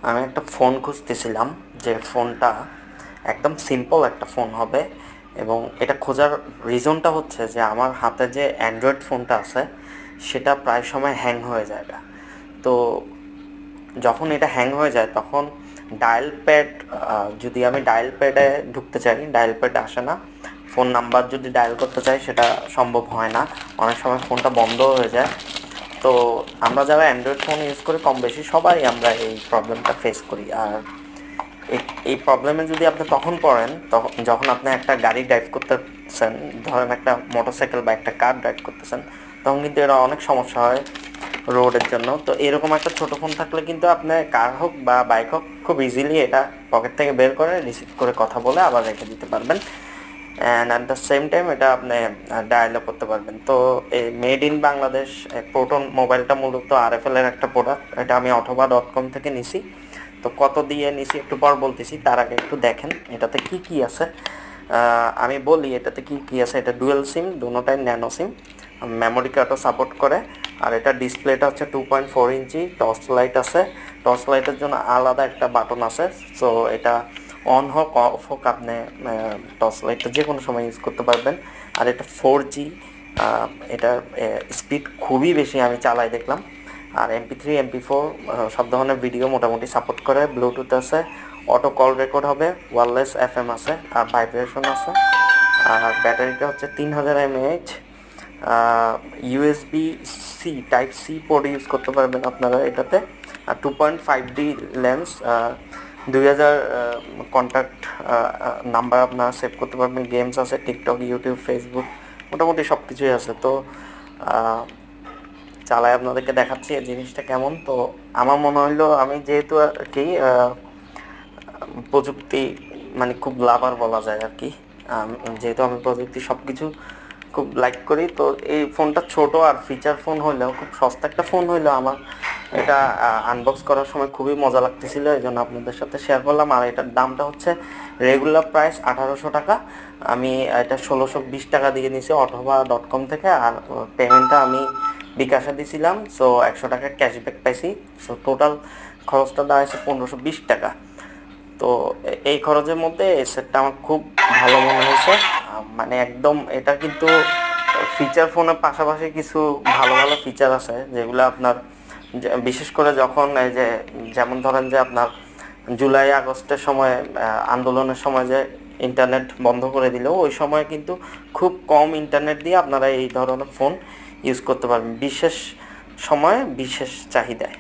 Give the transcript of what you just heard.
আমি একটা ফোন খুঁজতেছিলাম, যে ফোনটা একদম সিম্পল একটা ফোন হবে। এবং এটা খোঁজার রিজনটা হচ্ছে যে আমার হাতে যে অ্যান্ড্রয়েড ফোনটা আছে সেটা প্রায় সময় হ্যাং হয়ে যায়। তো যখন এটা হ্যাং হয়ে যায় তখন ডায়াল প্যাড, যদি আমি ডায়াল প্যাডে ঢুকতে চাই ডায়াল প্যাড আসে না। ফোন নাম্বার যদি ডায়াল করতে চাই সেটা সম্ভব হয় না। অনেক সময় ফোনটা বন্ধ হয়ে যায়। তো আমরা যারা অ্যান্ড্রয়েড ফোন ইউজ করি কম বেশি সবাই আমরা এই প্রবলেমটা ফেস করি। আর এই প্রবলেমে যদি আপনি তখন পড়েন, তখন যখন আপনি একটা গাড়ি ড্রাইভ করতেছেন, ধরেন একটা মোটরসাইকেল বা একটা কার ড্রাইভ করতেছেন, তখন কিন্তু এরা অনেক সমস্যা হয় রোডের জন্য। তো এরকম একটা ছোটো ফোন থাকলে কিন্তু আপনি কার হোক বা বাইক হোক খুব ইজিলি এটা পকেট থেকে বের করে রিসিভ করে কথা বলে আবার রেখে দিতে পারবেন। And at the same time এটা আপনি ডায়ালও করতে পারবেন। তো এই মেড ইন বাংলাদেশ প্রোটন মোবাইলটা মূলত RFL এর একটা প্রোডাক্ট। এটা আমি অথবা.com থেকে নিছি। তো কত দিয়ে নিছি একটু পর বলতেছি, তার আগে একটু দেখেন এটাতে কি কি আছে। আমি বলি এটাতে কি কি আছে। এটা ডুয়েল সিম, দুটোটাই ন্যানো সিম, মেমোরি কার্ডও সাপোর্ট করে। আর এটা ডিসপ্লেটা হচ্ছে 2.4 ইঞ্চি, টর্চ লাইট আছে। টর্চ লাইটের জন্য আলাদা একটা বাটন আছে। সো এটা অন হোক অফ হোক আপনি টর্চ লাইটটা যে কোনো সময় ইউজ করতে পারবেন। আর এটা 4G, এটার স্পিড খুবই বেশি, আমি চালাই দেখলাম। আর MP3 MP4 সব ধরনের ভিডিও মোটামুটি সাপোর্ট করে। ব্লুটুথ আছে, অটো কল রেকর্ড হবে, ওয়্যারলেস FM আছে, আর ভাইব্রেশন আছে। আর ব্যাটারিটা হচ্ছে 3000 mAh। USB-C type C port use করতে পারবেন আপনারা এটাতে। আর 2.5D লেন্স, 2000 কন্ট্যাক্ট নাম্বার আপনারা সেভ করতে পারবেন। গেমস আছে, টিকটক, ইউটিউব, ফেসবুক, মোটামুটি সব কিছুই আছে। তো চালাই আপনাদেরকে দেখাচ্ছি এই জিনিসটা কেমন। তো আমার মনে হইলো, আমি যেহেতু আর কি প্রযুক্তি মানে খুব লাভার বলা যায় আর কি, যেহেতু আমি প্রযুক্তি সব কিছু খুব লাইক করি, তো এই ফোনটা ছোট আর ফিচার ফোন হইলেও খুব সস্তা একটা ফোন হইলেও আমার এটা আনবক্স করার সময় খুবই মজা লাগতেছিল, এই জন্য আপনাদের সাথে শেয়ার করলাম। আর এটার দামটা হচ্ছে রেগুলার প্রাইস 1800 টাকা। আমি এটা 1620 টাকা দিয়ে নিয়েছি অথবা.com থেকে। আর পেমেন্টটা আমি বিকাশে দিয়েছিলাম। সো 100 টাকার ক্যাশব্যাক পাইছি। সো টোটাল খরচটা দাঁড়াইছে 1520 টাকা। তো এই খরচের মধ্যে এই সেটটা আমার খুব ভালো মনে হয়েছে। মানে একদম এটা কিন্তু ফিচার ফোনের পাশাপাশি কিছু ভালো ভালো ফিচার আছে যেগুলো আপনার বিশেষ করে যখন এই যে যেমন ধরেন যে আপনার জুলাই আগস্টের সময় আন্দোলনের সময় যে ইন্টারনেট বন্ধ করে দিল, ওই সময় কিন্তু খুব কম ইন্টারনেট দিয়ে আপনারা এই ধরনের ফোন ইউজ করতে পারবেন বিশেষ সময়ে বিশেষ চাহিদায়।